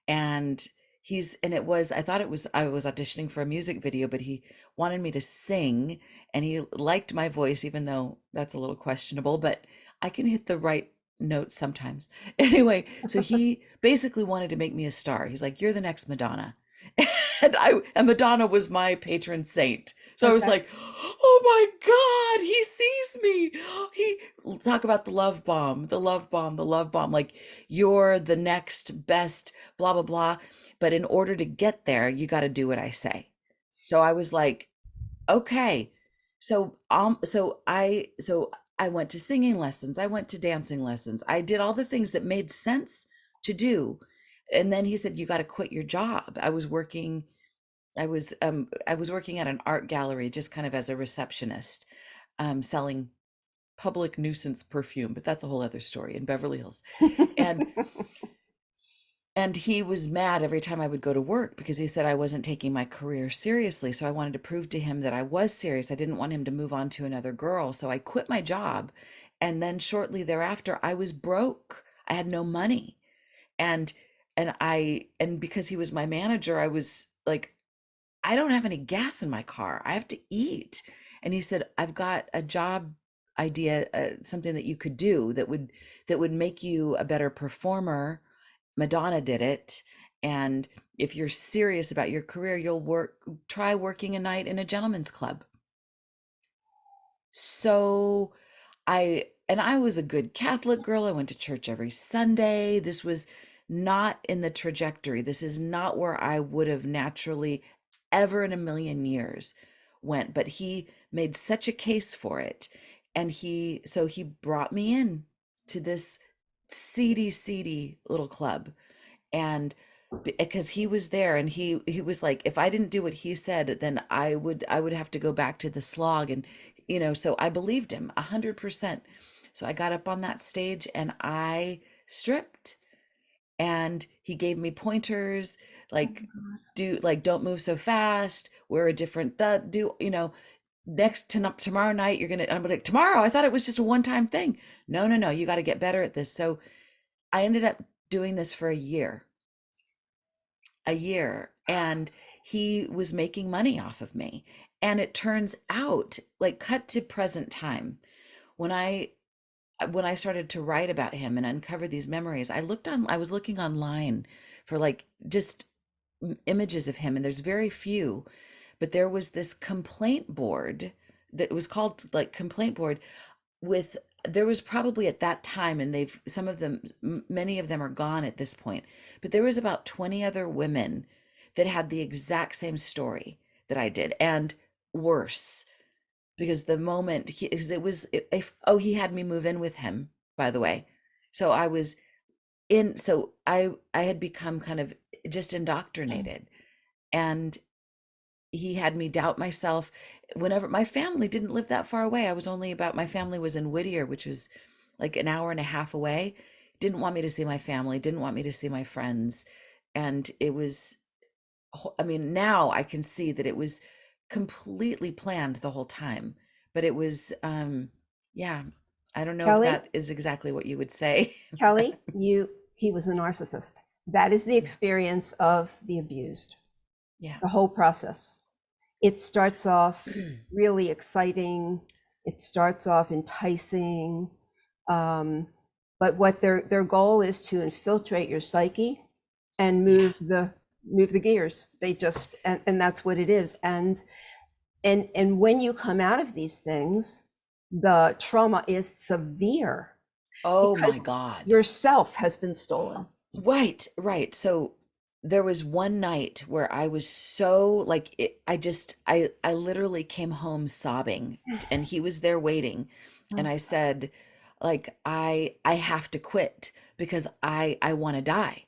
And I thought I was auditioning for a music video, but he wanted me to sing, and he liked my voice, even though that's a little questionable, but I can hit the right notes sometimes. Anyway, so he basically wanted to make me a star. He's like, "You're the next Madonna." And Madonna was my patron saint. So I was okay. like, "Oh my God, he sees me." He talk about the love bomb, the love bomb, the love bomb. Like, you're the next best, blah, blah, blah. But in order to get there, you got to do what I say. So I was like, okay. So I went to singing lessons. I went to dancing lessons. I did all the things that made sense to do. And then he said, you got to quit your job. I was working at an art gallery, just kind of as a receptionist, selling public nuisance perfume, but that's a whole other story, in Beverly Hills. And he was mad every time I would go to work because he said I wasn't taking my career seriously. So I wanted to prove to him that I was serious. I didn't want him to move on to another girl. So I quit my job. And then shortly thereafter, I was broke. I had no money. And and because he was my manager, I was like, I don't have any gas in my car. I have to eat. And he said, I've got a job idea, something that you could do that would make you a better performer. Madonna did it. And if you're serious about your career, try working a night in a gentleman's club. So I was a good Catholic girl. I went to church every Sunday. This was not in the trajectory. This is not where I would have naturally ever in a million years went, but he made such a case for it. And he brought me in to this seedy little club. And because he was there, and he was like, if I didn't do what he said, then I would have to go back to the slog. And so I believed him 100%. So I got up on that stage and I stripped, and he gave me pointers, Oh like, my God. don't move so fast, wear a different next to tomorrow night you're gonna. And I was like, tomorrow? I thought it was just a one-time thing. No, no, no, you got to get better at this. So I ended up doing this for a year, and he was making money off of me. And it turns out, like, cut to present time, when I started to write about him and uncover these memories, I was looking online for, like, just images of him, and there's very few. But there was this complaint board that was called, like, complaint board, with there was probably at that time, and they've some of them many of them are gone at this point, but there was about 20 other women that had the exact same story that I did, and worse. Because the moment he is it was if oh he had me move in with him, by the way. So I was in so I had become kind of just indoctrinated, and he had me doubt myself. Whenever my family didn't live that far away, my family was in Whittier, which was like an hour and a half away. Didn't want me to see my family, didn't want me to see my friends. And it was, I mean, now I can see that it was completely planned the whole time. But it was, yeah, I don't know if Kelly, that is exactly what you would say. Kelly, he was a narcissist. That is the experience of the abused, Yeah. the whole process. It starts off really exciting. It starts off enticing. But what their goal is to infiltrate your psyche and Yeah. move the gears. They just and that's what it is. And when you come out of these things, the trauma is severe Oh my because God. yourself has been stolen. Right, right. So there was one night where I was so, like, I literally came home sobbing, and he was there waiting, and Oh, I said, like, I have to quit because I want to die.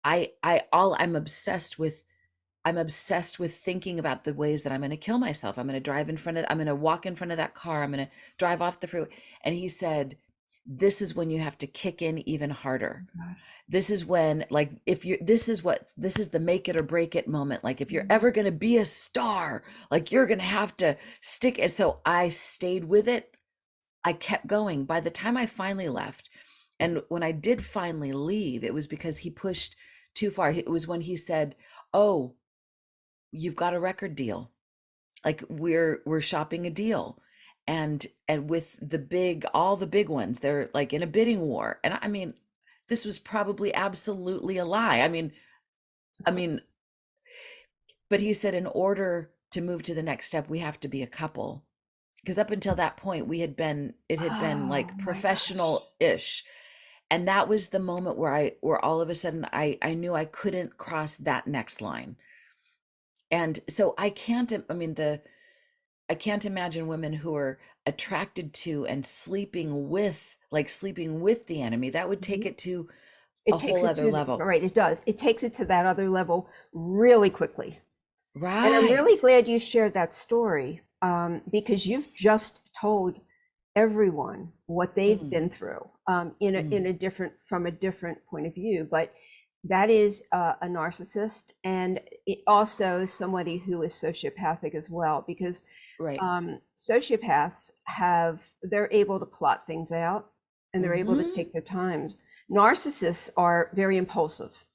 I all I'm obsessed with thinking about the ways that I'm going to kill myself. I'm going to walk in front of that car. I'm going to drive off the freeway. And he said, this is when you have to kick in even harder. God. This is when, like, if you this is the make it or break it moment. Like, if you're Mhm. ever going to be a star, like, you're going to have to stick it. So I stayed with it. I kept going. By the time I finally left, and when I did finally leave, it was because he pushed too far. It was when he said, oh, you've got a record deal, like, we're shopping a deal. And with all the big ones, they're like in a bidding war. And I mean, this was probably absolutely a lie. Of I mean, course. but he said, in order to move to the next step, we have to be a couple. Because up until that point, it had been Oh like my gosh. professional-ish. And that was the moment where all of a sudden I knew I couldn't cross that next line. And so I can't imagine women who are attracted to and sleeping with the enemy. That would take Mhm. it to a It takes whole it other to level. right, it does. It takes it to that other level really quickly. And I'm really Right. glad you shared that story because you've just told everyone what they've Mm, been through mm, in a different from a different point of view. But that is a narcissist, and also somebody who is sociopathic as well, because right. sociopaths they're able to plot things out and they're able to Hmm. take their times. Narcissists are very impulsive.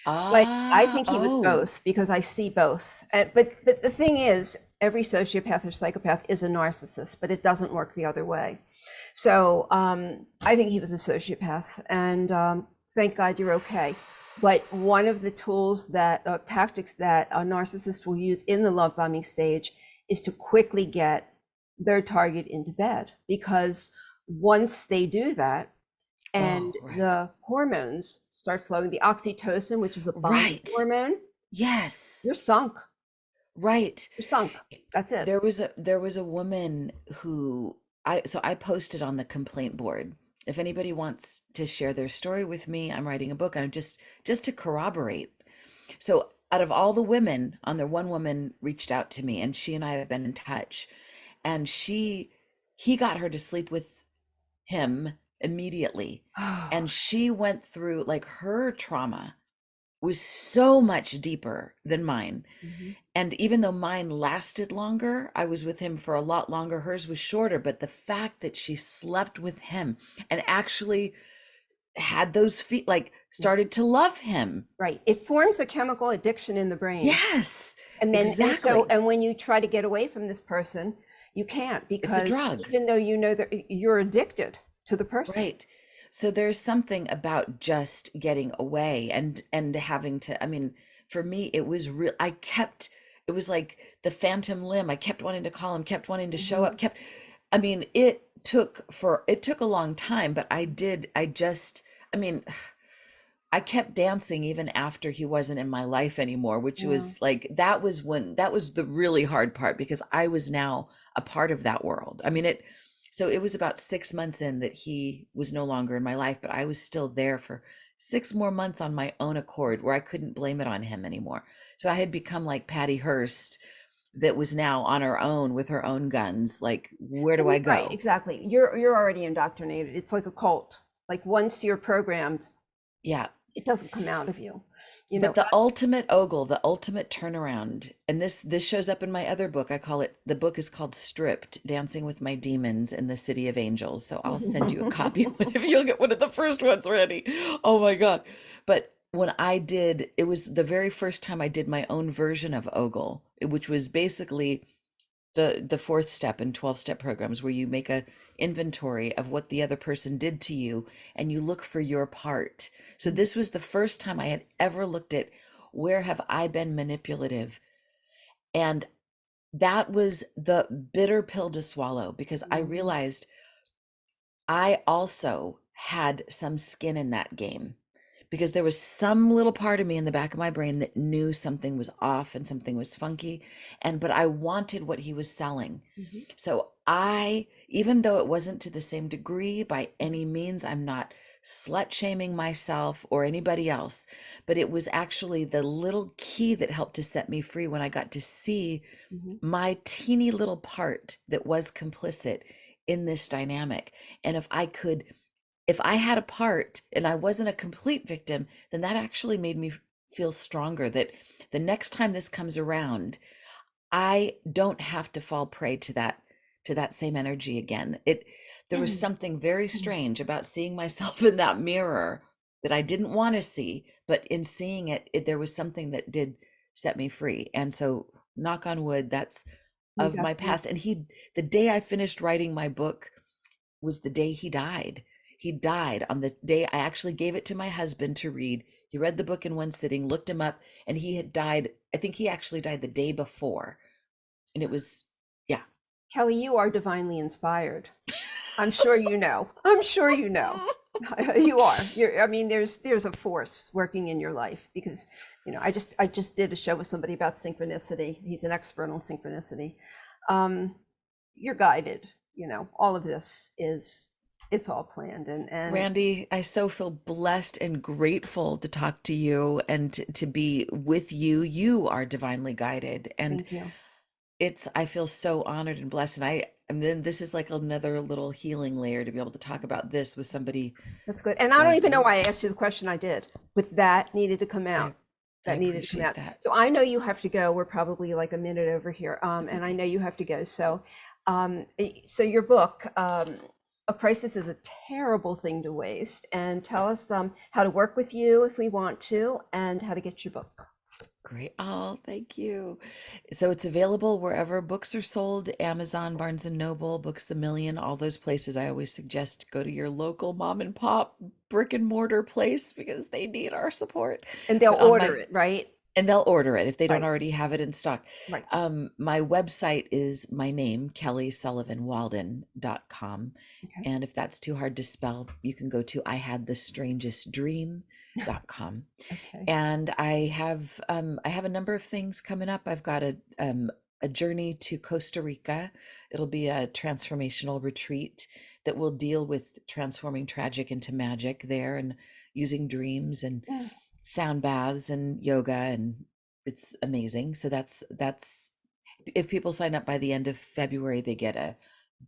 But I Ah, think he was oh, both because I see both. But the thing is, every sociopath or psychopath is a narcissist, but it doesn't work the other way. So I think he was a sociopath, and thank God you're okay. But one of the tools that tactics that a narcissist will use in the love bombing stage is to quickly get their target into bed, because once they do that and the hormones start flowing, the oxytocin, which is a bonding hormone, yes, you're sunk. Right. You're sunk. That's it. There was a woman who I posted on the complaint board. If anybody wants to share their story with me, I'm writing a book, and I'm just to corroborate. So out of all the women on there, one woman reached out to me, and she and I have been in touch, and he got her to sleep with him immediately. And she went through, like, her trauma was so much deeper than mine. And even though mine lasted longer, I was with him for a lot longer, hers was shorter. But the fact that she slept with him and actually had those feet, like, started to love him. Right. It forms a chemical addiction in the brain. Yes. And then exactly. and when you try to get away from this person, you can't, because it's a drug. Even though you know that you're addicted to the person. Right. So there's something about just getting away and having to, I mean, for me, it was real. It was like the phantom limb. I kept wanting to call him, kept wanting to show up, I mean, it took a long time, but I mean, I kept dancing even after he wasn't in my life anymore, which was like, that was the really hard part, because I was now a part of that world. I mean, so it was about 6 months in that he was no longer in my life, but I was still there for 6 more months on my own accord, where I couldn't blame it on him anymore. So I had become like Patty Hearst, that was now on her own with her own guns. Like, where do I go? Right, exactly. You're already indoctrinated. It's like a cult. Like, once you're programmed, it doesn't come out of you. But the ultimate OGLE, the ultimate turnaround, and this shows up in my other book. I call it, the book is called Stripped: Dancing with My Demons in the City of Angels. So I'll send you a copy if you'll get one of the first ones ready. Oh my God. But when I did, it was the very first time I did my own version of OGLE, which was basically the fourth step in 12-step programs, where you make a inventory of what the other person did to you and you look for your part. So this was the first time I had ever looked at, where have I been manipulative? And that was the bitter pill to swallow, because I realized I also had some skin in that game, because there was some little part of me in the back of my brain that knew something was off and something was funky, but I wanted what he was selling. So even though it wasn't to the same degree by any means, I'm not slut shaming myself or anybody else, but it was actually the little key that helped to set me free, when I got to see my teeny little part that was complicit in this dynamic. And if I had a part and I wasn't a complete victim, then that actually made me feel stronger, that the next time this comes around, I don't have to fall prey to that same energy again. There was something very strange about seeing myself in that mirror that I didn't want to see, but in seeing it, there was something that did set me free. And so, knock on wood, that's of my past. And the day I finished writing my book was the day he died. He died on the day I actually gave it to my husband to read. He read the book in one sitting, looked him up, and he had died. I think he actually died the day before. And it was, Kelly, you are divinely inspired. I'm sure you know. I'm sure you know. You are. I mean, there's a force working in your life, because, I just did a show with somebody about synchronicity. He's an expert on synchronicity. You're guided. All of this it's all planned. And Randi, I so feel blessed and grateful to talk to you and to be with you. You are divinely guided, and thank you. I feel so honored and blessed. And then this is like another little healing layer to be able to talk about this with somebody. That's good. And I don't even know why I asked you the question I did, but that needed to come out. I appreciate that. So I know you have to go. We're probably like a minute over here. And I know you have to go. So your book, A Crisis is a Terrible Thing to Waste. And tell us how to work with you if we want to, and how to get your book. Great. Oh, thank you. So it's available wherever books are sold, Amazon, Barnes and Noble, Books a Million, all those places. I always suggest go to your local mom and pop brick and mortar place because they need our support. And they'll But on order my it, right? And they'll order it if they don't Right, already have it in stock. right. My website is my name, kellysullivanwalden.com. Okay. And if that's too hard to spell, you can go to ihadthestrangestdream.com. Okay. And I have a number of things coming up. I've got a journey to Costa Rica. It'll be a transformational retreat that will deal with transforming tragic into magic there and using dreams and Mm. sound baths and yoga, and it's amazing. So that's if people sign up by the end of February, they get a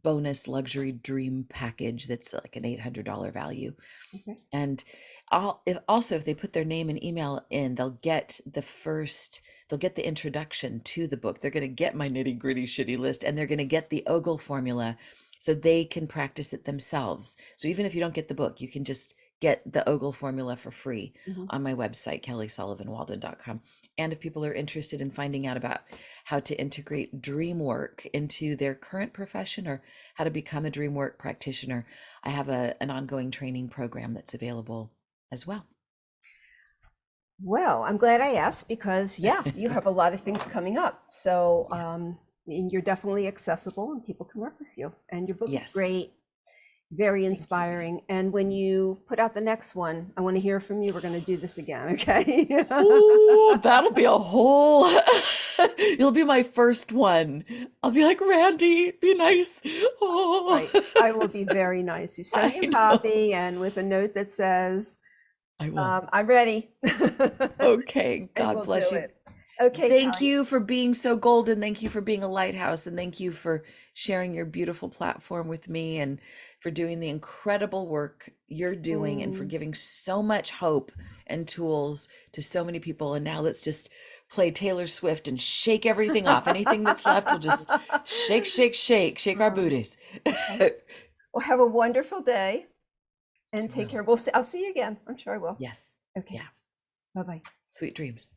bonus luxury dream package that's like an $800 value. Okay. And if they put their name and email in, they'll get the introduction to the book. They're going to get my nitty gritty shitty list, and they're going to get the OGLE formula so they can practice it themselves. So even if you don't get the book, you can just get the OGLE formula for free Mhm. on my website, kellysullivanwalden.com. And if people are interested in finding out about how to integrate dream work into their current profession or how to become a dream work practitioner, I have an ongoing training program that's available as well. Well, I'm glad I asked because, yeah, you have a lot of things coming up. So, Yeah. and you're definitely accessible and people can work with you. And your book is Yes. great, very Thank you. inspiring. And when you put out the next one, I want to hear from you. We're going to do this again, okay? Ooh, that'll be a whole. You'll be my first one. I'll be like, Randy, be nice. Oh, Right. I will be very nice. You send me a I know. copy and with a note that says, I will. I'm ready. Okay. And God we'll do bless you. it. Okay, Thank Kelly. you for being so golden. Thank you for being a lighthouse. And thank you for sharing your beautiful platform with me and for doing the incredible work you're doing and for Mm. giving so much hope and tools to so many people. And now let's just play Taylor Swift and shake everything off. Anything that's left, we'll just shake, shake, shake, shake our Oh, booties. okay. Well, have a wonderful day and I take will. care. I'll see you again. I'm sure I will. Yes. Okay. Yeah. Bye-bye. Sweet dreams.